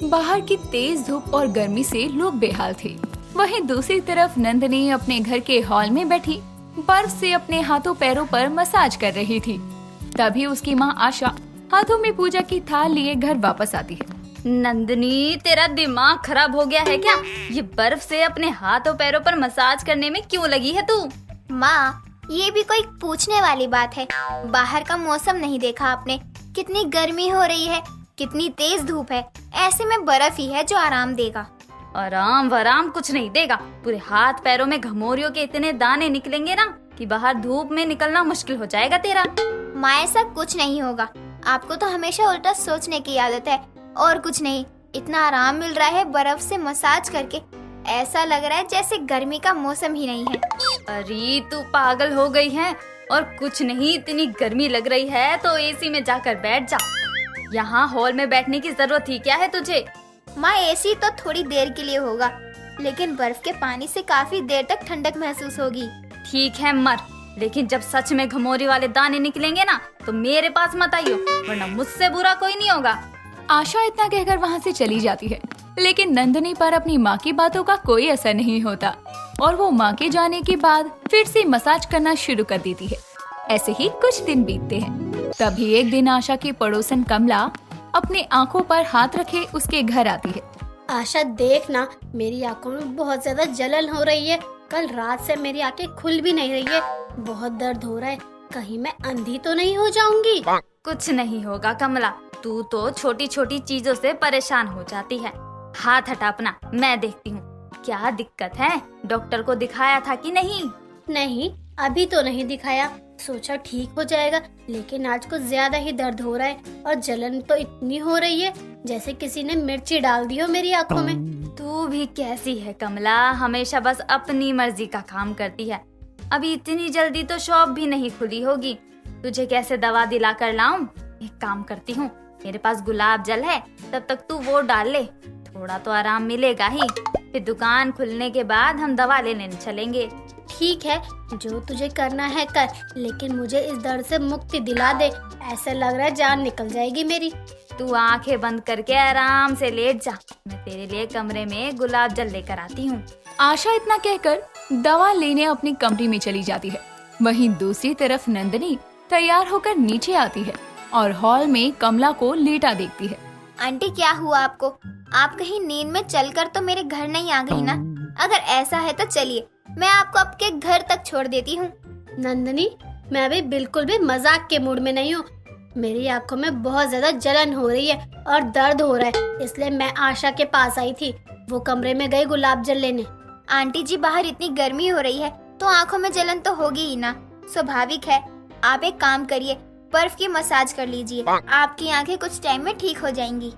बाहर की तेज धूप और गर्मी से लोग बेहाल थे। वहीं दूसरी तरफ नंदिनी अपने घर के हॉल में बैठी बर्फ से अपने हाथों पैरों पर मसाज कर रही थी। तभी उसकी माँ आशा हाथों में पूजा की थाल लिए घर वापस आती है। नंदिनी, तेरा दिमाग खराब हो गया है क्या? ये बर्फ से अपने हाथों पैरों पर मसाज करने में क्यों लगी है तू? माँ, ये भी कोई पूछने वाली बात है? बाहर का मौसम नहीं देखा आपने? कितनी गर्मी हो रही है, कितनी तेज धूप है। ऐसे में बर्फ ही है जो आराम देगा। आराम वराम कुछ नहीं देगा। पूरे हाथ पैरों में घमौरियों के इतने दाने निकलेंगे ना कि बाहर धूप में निकलना मुश्किल हो जाएगा तेरा। माँ, ऐसा कुछ नहीं होगा। आपको तो हमेशा उल्टा सोचने की आदत है और कुछ नहीं। इतना आराम मिल रहा है बर्फ से मसाज करके, ऐसा लग रहा है जैसे गर्मी का मौसम ही नहीं है। अरे तू पागल हो गई है? और कुछ नहीं, इतनी गर्मी लग रही है तो एसी में जाकर बैठ जा। यहाँ हॉल में बैठने की जरूरत ही क्या है तुझे? माँ, एसी तो थोड़ी देर के लिए होगा, लेकिन बर्फ के पानी से काफी देर तक ठंडक महसूस होगी। ठीक है मर, लेकिन जब सच में घमौरी वाले दाने निकलेंगे ना तो मेरे पास मत आइयो, वरना मुझसे बुरा कोई नहीं होगा। आशा इतना कहकर वहाँ से चली जाती है, लेकिन नंदिनी पर अपनी माँ की बातों का कोई असर नहीं होता और वो माँ के जाने के बाद फिर से मसाज करना शुरू कर देती है। ऐसे ही कुछ दिन बीतते हैं। तभी एक दिन आशा की पड़ोसन कमला अपने आंखों पर हाथ रखे उसके घर आती है। आशा, देख ना, मेरी आंखों में बहुत ज्यादा जलन हो रही है। कल रात से मेरी आंखें खुल भी नहीं रही है, बहुत दर्द हो रहा है। कहीं मैं अंधी तो नहीं हो जाऊंगी? कुछ नहीं होगा कमला, तू तो छोटी छोटी चीजों से परेशान हो जाती है। हाथ हटा अपना, मैं देखती हूँ क्या दिक्कत है। डॉक्टर को दिखाया था कि नहीं? नहीं, अभी तो नहीं दिखाया। सोचा ठीक हो जाएगा, लेकिन आज कुछ ज्यादा ही दर्द हो रहा है और जलन तो इतनी हो रही है जैसे किसी ने मिर्ची डाल दी हो मेरी आंखों में। तू भी कैसी है कमला, हमेशा बस अपनी मर्जी का काम करती है। अभी इतनी जल्दी तो शॉप भी नहीं खुली होगी, तुझे कैसे दवा दिला कर लाऊं? एक काम करती हूँ, मेरे पास गुलाब जल है, तब तक तू वो डाल ले, थोड़ा तो आराम मिलेगा ही। फिर दुकान खुलने के बाद हम दवा लेने चलेंगे। ठीक है, जो तुझे करना है कर, लेकिन मुझे इस दर्द से मुक्ति दिला दे। ऐसा लग रहा है जान निकल जाएगी मेरी। तू आंखें बंद करके आराम से लेट जा, मैं तेरे लिए कमरे में गुलाब जल लेकर आती हूँ। आशा इतना कहकर दवा लेने अपनी कमरे में चली जाती है। वहीं दूसरी तरफ नंदिनी तैयार होकर नीचे आती है और हॉल में कमला को लेटा देखती है। आंटी, क्या हुआ आपको? आप कहीं नींद में चलकर तो मेरे घर नहीं आ गई ना? अगर ऐसा है तो चलिए, मैं आपको आपके घर तक छोड़ देती हूँ। नंदिनी, मैं अभी बिल्कुल भी मजाक के मूड में नहीं हूँ। मेरी आंखों में बहुत ज्यादा जलन हो रही है और दर्द हो रहा है, इसलिए मैं आशा के पास आई थी। वो कमरे में गई गुलाब जल लेने। आंटी जी, बाहर इतनी गर्मी हो रही है तो आंखों में जलन तो होगी ही ना, स्वाभाविक है। आप एक काम करिए, बर्फ की मसाज कर लीजिए, आपकी आंखें कुछ टाइम में ठीक हो जाएंगी।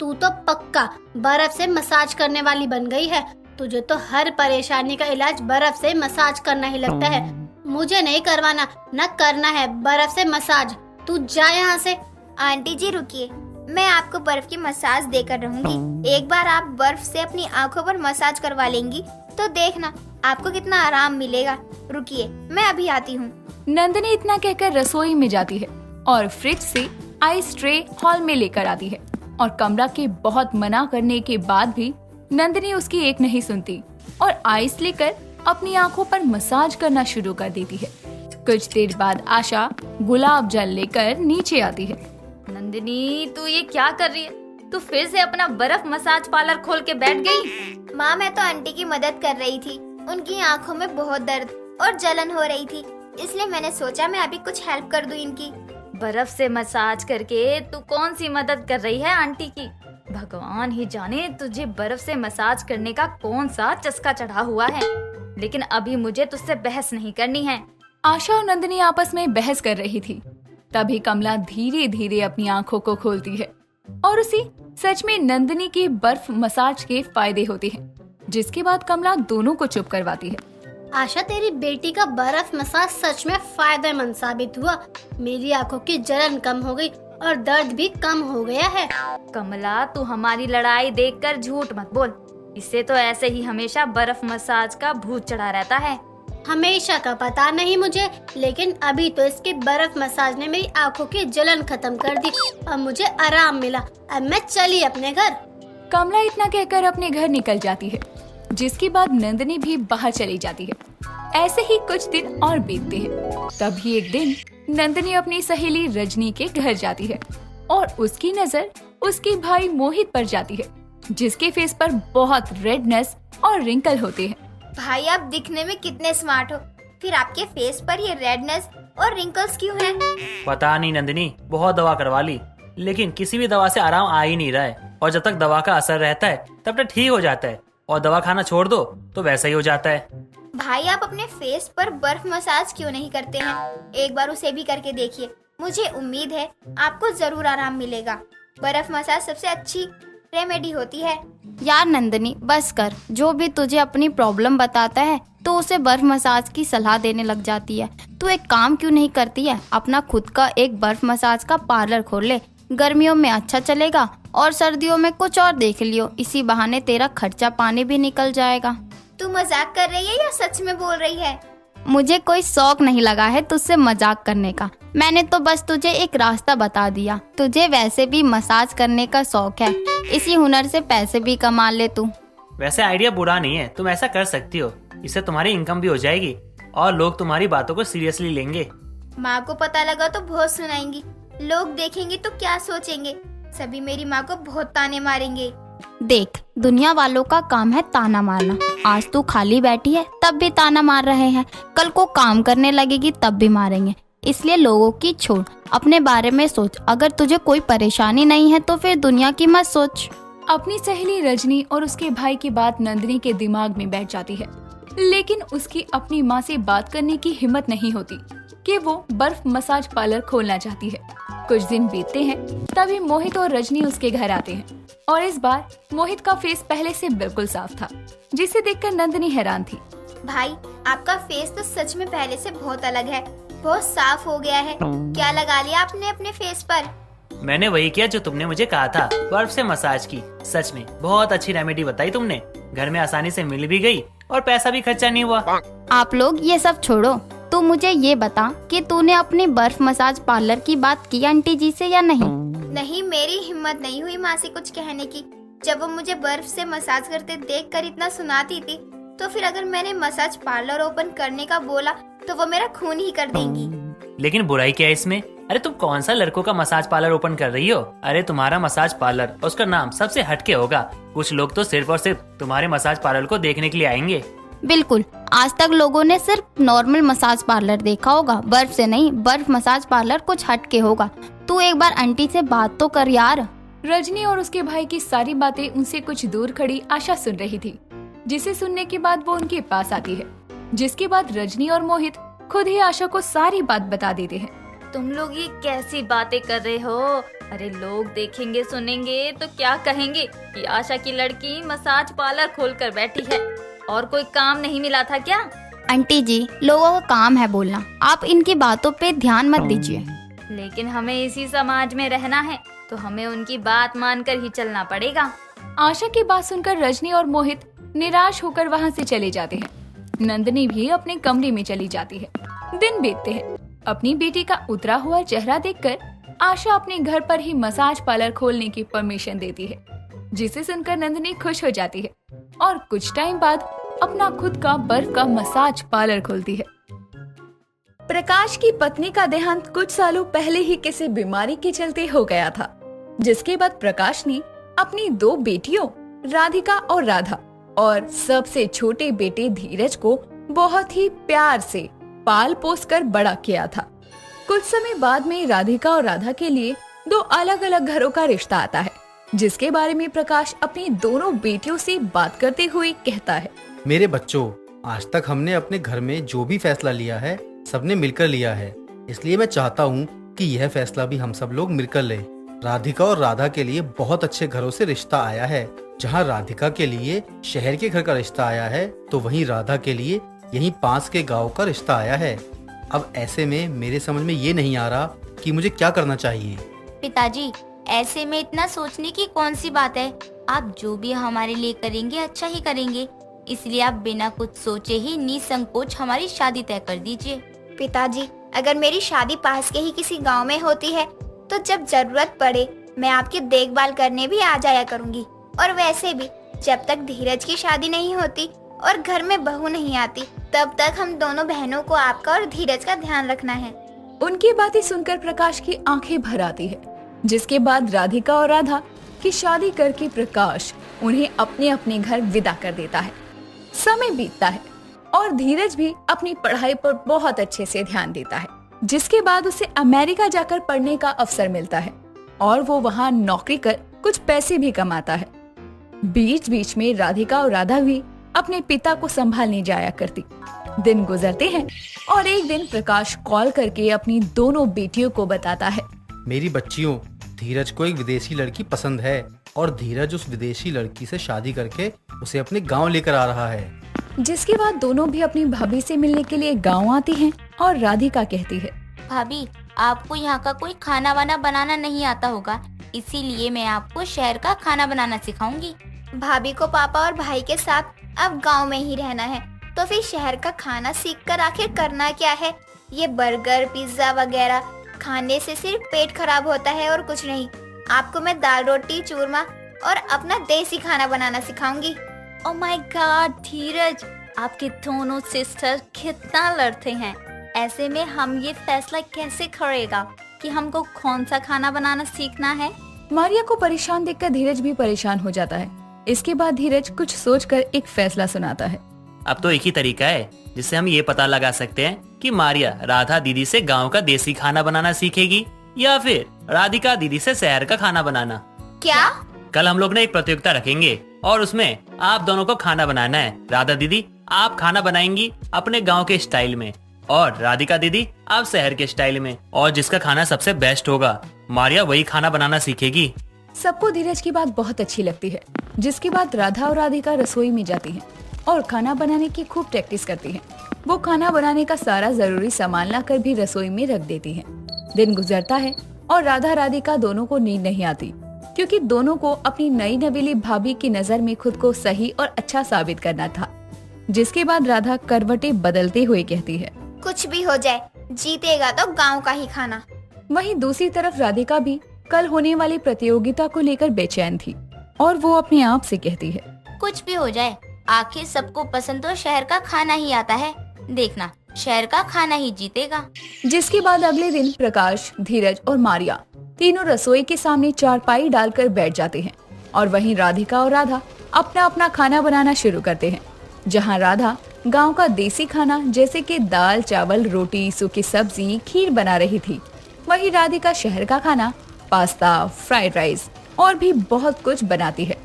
तू तो पक्का बर्फ से मसाज करने वाली बन गई है। तुझे तो हर परेशानी का इलाज बर्फ से मसाज करना ही लगता है। मुझे नहीं करवाना, न करना है बर्फ से मसाज। तू जा यहाँ से। आंटी जी रुकिए, मैं आपको बर्फ की मसाज देकर रहूंगी। एक बार आप बर्फ से अपनी आंखों पर मसाज करवा लेंगी तो देखना आपको कितना आराम मिलेगा। रुकिए, मैं अभी आती हूँ। नंदिनी इतना कहकर रसोई में जाती है और फ्रिज से आइस ट्रे हॉल में लेकर आती है और कमला के बहुत मना करने के बाद भी नंदिनी उसकी एक नहीं सुनती और आइस लेकर अपनी आंखों पर मसाज करना शुरू कर देती है। कुछ देर बाद आशा गुलाब जल लेकर नीचे आती है। नंदिनी, तू ये क्या कर रही है? तू फिर से अपना बर्फ मसाज पार्लर खोल के बैठ गई? माँ, मैं तो आंटी की मदद कर रही थी। उनकी आंखों में बहुत दर्द और जलन हो रही थी, इसलिए मैंने सोचा मैं अभी कुछ हेल्प कर दूं इनकी। बर्फ से मसाज करके तू कौन सी मदद कर रही है आंटी की? भगवान ही जाने तुझे बर्फ से मसाज करने का कौन सा चस्का चढ़ा हुआ है। लेकिन अभी मुझे तुझसे बहस नहीं करनी है। आशा और नंदिनी आपस में बहस कर रही थी। तभी कमला धीरे धीरे अपनी आंखों को खोलती है और उसी सच में नंदिनी के बर्फ मसाज के फायदे होते हैं, जिसके बाद कमला दोनों को चुप करवाती है। आशा, तेरी बेटी का बर्फ मसाज सच में फायदेमंद साबित हुआ। मेरी आंखों की जलन कम हो गई और दर्द भी कम हो गया है। कमला, तू हमारी लड़ाई देखकर झूठ मत बोल। इससे तो ऐसे ही हमेशा बर्फ मसाज का भूत चढ़ा रहता है। हमेशा का पता नहीं मुझे, लेकिन अभी तो इसके बर्फ मसाज ने मेरी आंखों की जलन खत्म कर दी और मुझे आराम मिला। अब मैं चली अपने घर। कमला इतना कहकर अपने घर निकल जाती है, जिसके बाद नंदिनी भी बाहर चली जाती है। ऐसे ही कुछ दिन और बीतते हैं। तभी एक दिन नंदिनी अपनी सहेली रजनी के घर जाती है और उसकी नजर उसके भाई मोहित पर जाती है, जिसके फेस पर बहुत रेडनेस और रिंकल होते हैं। भाई आप दिखने में कितने स्मार्ट हो, फिर आपके फेस पर ये रेडनेस और रिंकल्स क्यों हैं? पता नहीं नंदिनी, बहुत दवा करवा ली लेकिन किसी भी दवा से आराम आ ही नहीं रहा है। और जब तक दवा का असर रहता है तब तक ठीक हो जाता है, और दवा खाना छोड़ दो तो वैसा ही हो जाता है। भाई आप अपने फेस पर बर्फ मसाज क्यों नहीं करते हैं? एक बार उसे भी करके देखिए, मुझे उम्मीद है आपको जरूर आराम मिलेगा। बर्फ मसाज सबसे अच्छी रेमेडी होती है। यार नंदिनी बस कर, जो भी तुझे अपनी प्रॉब्लम बताता है तो उसे बर्फ मसाज की सलाह देने लग जाती है। तू एक काम क्यों नहीं करती है, अपना खुद का एक बर्फ मसाज का पार्लर खोल ले। गर्मियों में अच्छा चलेगा और सर्दियों में कुछ और देख लियो, इसी बहाने तेरा खर्चा पानी भी निकल जाएगा। तू मजाक कर रही है या सच में बोल रही है? मुझे कोई शौक नहीं लगा है तुझसे मजाक करने का, मैंने तो बस तुझे एक रास्ता बता दिया। तुझे वैसे भी मसाज करने का शौक है, इसी हुनर से पैसे भी कमा ले तू। वैसे आइडिया बुरा नहीं है, तुम ऐसा कर सकती हो, इससे तुम्हारी इनकम भी हो जाएगी और लोग तुम्हारी बातों को सीरियसली लेंगे। माँ को पता लगा तो बहुत सुनाएंगी, लोग देखेंगे तो क्या सोचेंगे? सभी मेरी माँ को बहुत ताने मारेंगे। देख, दुनिया वालों का काम है ताना मारना। आज तू खाली बैठी है तब भी ताना मार रहे हैं, कल को काम करने लगेगी तब भी मारेंगे। इसलिए लोगों की छोड़, अपने बारे में सोच। अगर तुझे कोई परेशानी नहीं है तो फिर दुनिया की मत सोच। अपनी सहेली रजनी और उसके भाई की बात नंदिनी के दिमाग में बैठ जाती है, लेकिन उसकी अपनी माँ से बात करने की हिम्मत नहीं होती कि वो बर्फ मसाज पार्लर खोलना चाहती है। कुछ दिन बीतते हैं, तभी मोहित और रजनी उसके घर आते हैं और इस बार मोहित का फेस पहले से बिल्कुल साफ था, जिसे देखकर नंदिनी हैरान थी। भाई आपका फेस तो सच में पहले से बहुत अलग है, बहुत साफ हो गया है। क्या लगा लिया आपने अपने फेस पर? मैंने वही किया जो तुमने मुझे कहा था, बर्फ से मसाज की। सच में बहुत अच्छी रेमेडी बताई तुमने, घर में आसानी से मिल भी गई और पैसा भी खर्चा नहीं हुआ। आप लोग ये सब छोड़ो, तू मुझे ये बता कि तूने अपनी बर्फ मसाज पार्लर की बात की आंटी जी से या नहीं? नहीं, मेरी हिम्मत नहीं हुई माँ से कुछ कहने की। जब वो मुझे बर्फ से मसाज करते देखकर इतना सुनाती थी, तो फिर अगर मैंने मसाज पार्लर ओपन करने का बोला तो वो मेरा खून ही कर देंगी। लेकिन बुराई क्या है इसमें? अरे तुम कौन सा लड़कों का मसाज पार्लर ओपन कर रही हो? अरे तुम्हारा मसाज पार्लर और उसका नाम सबसे हटके होगा। कुछ लोग तो सिर्फ और सिर्फ तुम्हारे मसाज पार्लर को देखने के लिए आएंगे। बिल्कुल, आज तक लोगों ने सिर्फ नॉर्मल मसाज पार्लर देखा होगा, बर्फ से नहीं। बर्फ मसाज पार्लर कुछ हटके होगा। तू एक बार आंटी से बात तो कर यार। रजनी और उसके भाई की सारी बातें उनसे कुछ दूर खड़ी आशा सुन रही थी, जिसे सुनने के बाद वो उनके पास आती है, जिसके बाद रजनी और मोहित खुद ही आशा को सारी बात बता देते हैं। तुम लोग ये कैसी बातें कर रहे हो? अरे लोग देखेंगे सुनेंगे तो क्या कहेंगे कि आशा की लड़की मसाज पार्लर खोलकर बैठी है, और कोई काम नहीं मिला था क्या? आंटी जी, लोगों का काम है बोलना, आप इनकी बातों पे ध्यान मत दीजिए। लेकिन हमें इसी समाज में रहना है तो हमें उनकी बात मानकर ही चलना पड़ेगा। आशा की बात सुनकर रजनी और मोहित निराश होकर वहाँ से चले जाते हैं। नंदिनी भी अपने कमरे में चली जाती है। दिन बीतते हैं। अपनी बेटी का उतरा हुआ चेहरा देखकर आशा अपने घर पर ही मसाज पार्लर खोलने की परमिशन देती है, जिसे सुनकर नंदिनी खुश हो जाती है और कुछ टाइम बाद अपना खुद का बर्फ का मसाज पार्लर खोलती है। प्रकाश की पत्नी का देहांत कुछ सालों पहले ही किसी बीमारी के चलते हो गया था, जिसके बाद प्रकाश ने अपनी 2 बेटियों राधिका और राधा और सबसे छोटे बेटे धीरज को बहुत ही प्यार से पाल पोस कर बड़ा किया था। कुछ समय बाद में राधिका और राधा के लिए 2 अलग अलग घरों का रिश्ता आता है, जिसके बारे में प्रकाश अपनी दोनों बेटियों से बात करते हुए कहता है। मेरे बच्चों, आज तक हमने अपने घर में जो भी फैसला लिया है सबने मिलकर लिया है, इसलिए मैं चाहता हूँ कि यह फैसला भी हम सब लोग मिलकर लें। राधिका और राधा के लिए बहुत अच्छे घरों से रिश्ता आया है। जहाँ राधिका के लिए शहर के घर का रिश्ता आया है, तो वहीं राधा के लिए यहीं पास के गांव का रिश्ता आया है। अब ऐसे में मेरे समझ में ये नहीं आ रहा कि मुझे क्या करना चाहिए। पिताजी, ऐसे में इतना सोचने की कौन सी बात है? आप जो भी हमारे लिए करेंगे अच्छा ही करेंगे, इसलिए आप बिना कुछ सोचे ही निसंकोच हमारी शादी तय कर दीजिए। पिताजी, अगर मेरी शादी पास के ही किसी गांव में होती है तो जब जरूरत पड़े मैं आपकी देखभाल करने भी आ जाया करूंगी। और वैसे भी जब तक धीरज की शादी नहीं होती और घर में बहू नहीं आती, तब तक हम दोनों बहनों को आपका और धीरज का ध्यान रखना है। उनकी बातें सुनकर प्रकाश की आंखें भर आती है। जिसके बाद राधिका और राधा की शादी करके प्रकाश उन्हें अपने अपने घर विदा कर देता है। समय बीतता है और धीरज भी अपनी पढ़ाई पर बहुत अच्छे से ध्यान देता है। जिसके बाद उसे अमेरिका जाकर पढ़ने का अवसर मिलता है और वो वहाँ नौकरी कर कुछ पैसे भी कमाता है। बीच बीच में राधिका और राधा भी अपने पिता को संभालने जाया करती। दिन गुजरते हैं और एक दिन प्रकाश कॉल करके अपनी दोनों बेटियों को बताता है। मेरी बच्चियों, धीरज को एक विदेशी लड़की पसंद है और धीरज उस विदेशी लड़की से शादी करके उसे अपने गांव लेकर आ रहा है। जिसके बाद दोनों भी अपनी भाभी से मिलने के लिए गांव आती हैं और राधिका कहती है, भाभी, आपको यहाँ का कोई खाना वाना बनाना नहीं आता होगा, इसीलिए मैं आपको शहर का खाना बनाना सिखाऊंगी। भाभी को पापा और भाई के साथ अब गांव में ही रहना है, तो फिर शहर का खाना सीखकर आखिर करना क्या है? ये बर्गर, पिज्जा वगैरह खाने से सिर्फ पेट खराब होता है और कुछ नहीं। आपको मैं दाल रोटी, चूरमा और अपना देसी खाना बनाना सिखाऊंगी। ओह माय गॉड धीरज, आपके दोनों सिस्टर कितना लड़ते हैं। ऐसे में हम ये फैसला कैसे करेगा कि हमको कौन सा खाना बनाना सीखना है? मारिया को परेशान देखकर धीरज भी परेशान हो जाता है। इसके बाद धीरज कुछ सोचकर एक फैसला सुनाता है। अब तो एक ही तरीका है जिससे हम ये पता लगा सकते हैं कि मारिया राधा दीदी से गांव का देसी खाना बनाना सीखेगी या फिर राधिका दीदी से शहर का खाना बनाना। क्या? कल हम लोग ने एक प्रतियोगिता रखेंगे और उसमें आप दोनों को खाना बनाना है। राधा दीदी आप खाना बनाएंगी अपने गांव के स्टाइल में और राधिका दीदी आप शहर के स्टाइल में, और जिसका खाना सबसे बेस्ट होगा मारिया वही खाना बनाना सीखेगी। सबको धीरज की बात बहुत अच्छी लगती है। जिसके बाद राधा और राधिका रसोई में जाती हैं और खाना बनाने की खूब प्रैक्टिस करती हैं। वो खाना बनाने का सारा जरूरी सामान लाकर भी रसोई में रख देती हैं। दिन गुजरता है और राधा राधिका दोनों को नींद नहीं आती, क्योंकि दोनों को अपनी नई नवेली भाभी की नजर में खुद को सही और अच्छा साबित करना था। जिसके बाद राधा करवटें बदलते हुए कहती है, कुछ भी हो जाए, जीतेगा तो गांव का ही खाना। वहीं दूसरी तरफ राधिका भी कल होने वाली प्रतियोगिता को लेकर बेचैन थी और वो अपने आप से कहती है, कुछ भी हो जाए, आखिर सबको पसंद तो शहर का खाना ही आता है। देखना, शहर का खाना ही जीतेगा। जिसके बाद अगले दिन प्रकाश, धीरज और मारिया तीनों रसोई के सामने चारपाई डालकर बैठ जाते हैं और वहीं राधिका और राधा अपना अपना खाना बनाना शुरू करते हैं। जहां राधा गांव का देसी खाना जैसे कि दाल, चावल, रोटी, सूखी सब्जी, खीर बना रही थी, वहीं राधिका शहर का खाना, पास्ता, फ्राइड राइस और भी बहुत कुछ बनाती है।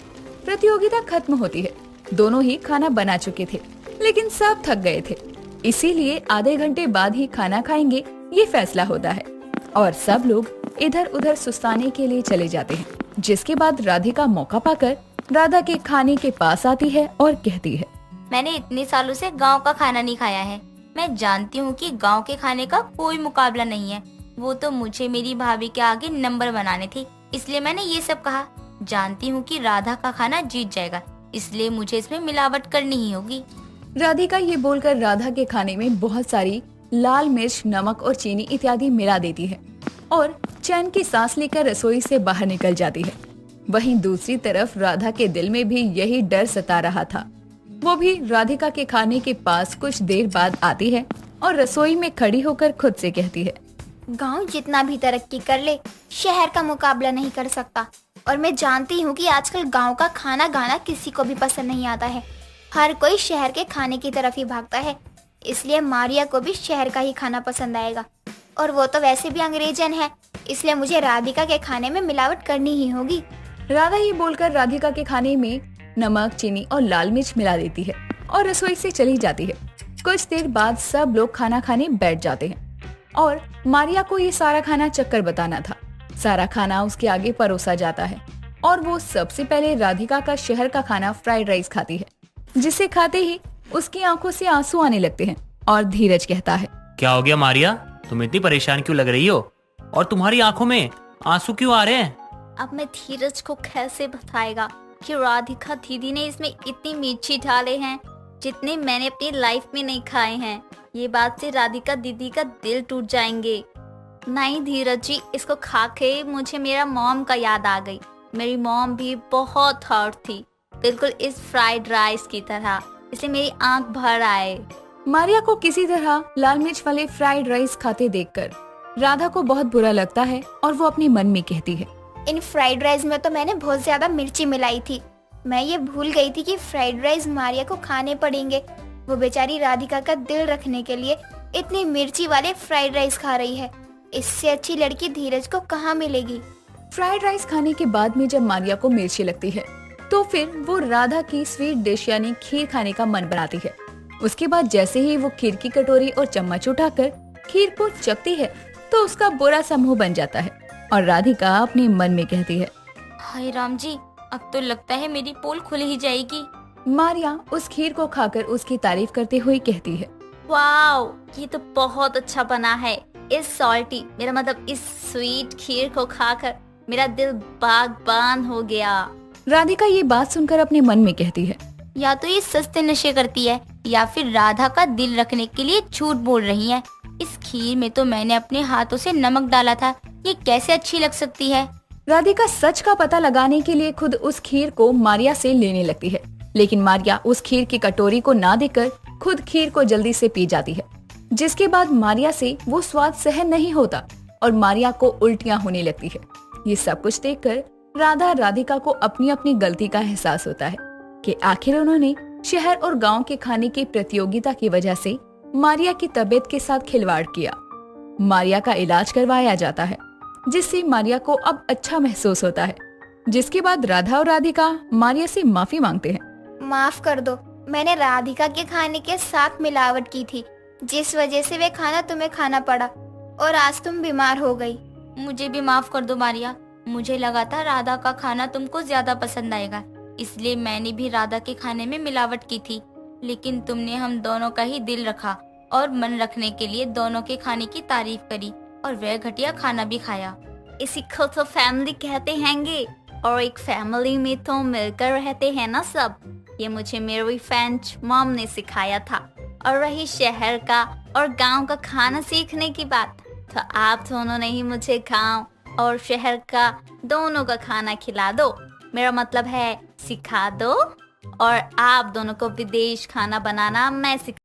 प्रतियोगिता खत्म होती है। दोनों ही खाना बना चुके थे, लेकिन सब थक गए थे, इसीलिए आधे घंटे बाद ही खाना खाएंगे ये फैसला होता है और सब लोग इधर उधर सुस्ताने के लिए चले जाते हैं। जिसके बाद राधिका मौका पाकर राधा के खाने के पास आती है और कहती है, मैंने इतने सालों से गांव का खाना नहीं खाया है। मैं जानती हूँ कि गांव के खाने का कोई मुकाबला नहीं है। वो तो मुझे मेरी भाभी के आगे नंबर बनाने थे, इसलिए मैंने ये सब कहा। जानती हूँ कि राधा का खाना जीत जाएगा, इसलिए मुझे इसमें मिलावट करनी ही होगी। राधिका ये बोलकर राधा के खाने में बहुत सारी लाल मिर्च, नमक और चीनी इत्यादि मिला देती है और चैन की सांस लेकर रसोई से बाहर निकल जाती है। वहीं दूसरी तरफ राधा के दिल में भी यही डर सता रहा था। वो भी राधिका के खाने के पास कुछ देर बाद आती है और रसोई में खड़ी होकर खुद से कहती है, गांव जितना भी तरक्की कर ले, शहर का मुकाबला नहीं कर सकता। और मैं जानती हूँ कि आजकल गांव का खाना गाना किसी को भी पसंद नहीं आता है। हर कोई शहर के खाने की तरफ ही भागता है, इसलिए मारिया को भी शहर का ही खाना पसंद आएगा। और वो तो वैसे भी अंग्रेजन है, इसलिए मुझे राधिका के खाने में मिलावट करनी ही होगी। राधा ये बोलकर राधिका के खाने में नमक, चीनी और लाल मिर्च मिला देती है और रसोई से चली जाती है। कुछ देर बाद सब लोग खाना खाने बैठ जाते हैं और मारिया को ये सारा खाना चक्कर बताना था। सारा खाना उसके आगे परोसा जाता है और वो सबसे पहले राधिका का शहर का खाना फ्राइड राइस खाती है, जिसे खाते ही उसकी आंखों से आंसू आने लगते हैं और धीरज कहता है, क्या हो गया मारिया, तुम इतनी परेशान क्यों लग रही हो और तुम्हारी आंखों में आंसू क्यों आ रहे हैं? अब मैं धीरज को कैसे बताएगा कि राधिका दीदी ने इसमें इतनी मिर्ची डाले हैं जितने मैंने अपनी लाइफ में नहीं खाए हैं। ये बात से राधिका दीदी का दिल टूट जाएंगे। नहीं धीरज जी, इसको खा के मुझे मेरा मॉम का याद आ गई। मेरी मॉम भी बहुत हॉट थी, बिल्कुल इस फ्राइड राइस की तरह, इसलिए मेरी आंख भर आए। मारिया को किसी तरह लाल मिर्च वाले फ्राइड राइस खाते देखकर राधा को बहुत बुरा लगता है और वो अपने मन में कहती है, इन फ्राइड राइस में तो मैंने बहुत ज्यादा मिर्ची मिलाई थी। मैं ये भूल गई थी कि फ्राइड राइस मारिया को खाने पड़ेंगे। वो बेचारी राधिका का दिल रखने के लिए इतनी मिर्ची वाले फ्राइड राइस खा रही है। इससे अच्छी लड़की धीरज को कहाँ मिलेगी। फ्राइड राइस खाने के बाद में जब मारिया को मिर्ची लगती है तो फिर वो राधा की स्वीट डिश यानी खीर खाने का मन बनाती है। उसके बाद जैसे ही वो खीर की कटोरी और चम्मच उठाकर खीर को चखती है तो उसका बुरा सा मुंह बन जाता है और राधिका अपने मन में कहती है, हाय राम जी, अब तो लगता है मेरी पोल खुल ही जाएगी। मारिया उस खीर को खाकर उसकी तारीफ करते हुए कहती है, वाओ, ये तो बहुत अच्छा बना है। इस सॉल्टी, मेरा मतलब इस स्वीट खीर को खाकर मेरा दिल बागबान हो गया। राधिका ये बात सुनकर अपने मन में कहती है, या तो ये सस्ते नशे करती है या फिर राधा का दिल रखने के लिए झूठ बोल रही है। इस खीर में तो मैंने अपने हाथों से नमक डाला था, ये कैसे अच्छी लग सकती है। राधिका सच का पता लगाने के लिए खुद उस खीर को मारिया से लेने लगती है, लेकिन मारिया उस खीर की कटोरी को ना देकर खुद खीर को जल्दी से पी जाती है, जिसके बाद मारिया से वो स्वाद सहन नहीं होता और मारिया को उल्टियां होने लगती है। ये सब कुछ देखकर राधा राधिका को अपनी अपनी गलती का एहसास होता है कि आखिर उन्होंने शहर और गांव के खाने की प्रतियोगिता की वजह से मारिया की तबीयत के साथ खिलवाड़ किया। मारिया का इलाज करवाया जाता है, जिससे मारिया को अब अच्छा महसूस होता है। जिसके बाद राधा और राधिका मारिया से माफी मांगते हैं। माफ कर दो, मैंने राधिका के खाने के साथ मिलावट की थी, जिस वजह से वे खाना तुम्हें खाना पड़ा और आज तुम बीमार हो गई। मुझे भी माफ कर दो मारिया, मुझे लगा था राधा का खाना तुमको ज्यादा पसंद आएगा, इसलिए मैंने भी राधा के खाने में मिलावट की थी। लेकिन तुमने हम दोनों का ही दिल रखा और मन रखने के लिए दोनों के खाने की तारीफ करी और वह घटिया खाना भी खाया। इसी को तो फैमिली कहते हैंगे, और एक फैमिली में तो मिलकर रहते हैं ना सब। ये मुझे मेरी फ्रेंच मॉम ने सिखाया था। और रही शहर का और गांव का खाना सीखने की बात, तो आप दोनों ने ही मुझे गांव और शहर का दोनों का खाना खिला दो। मेरा मतलब है सिखा दो, और आप दोनों को विदेश खाना बनाना मैं सिखा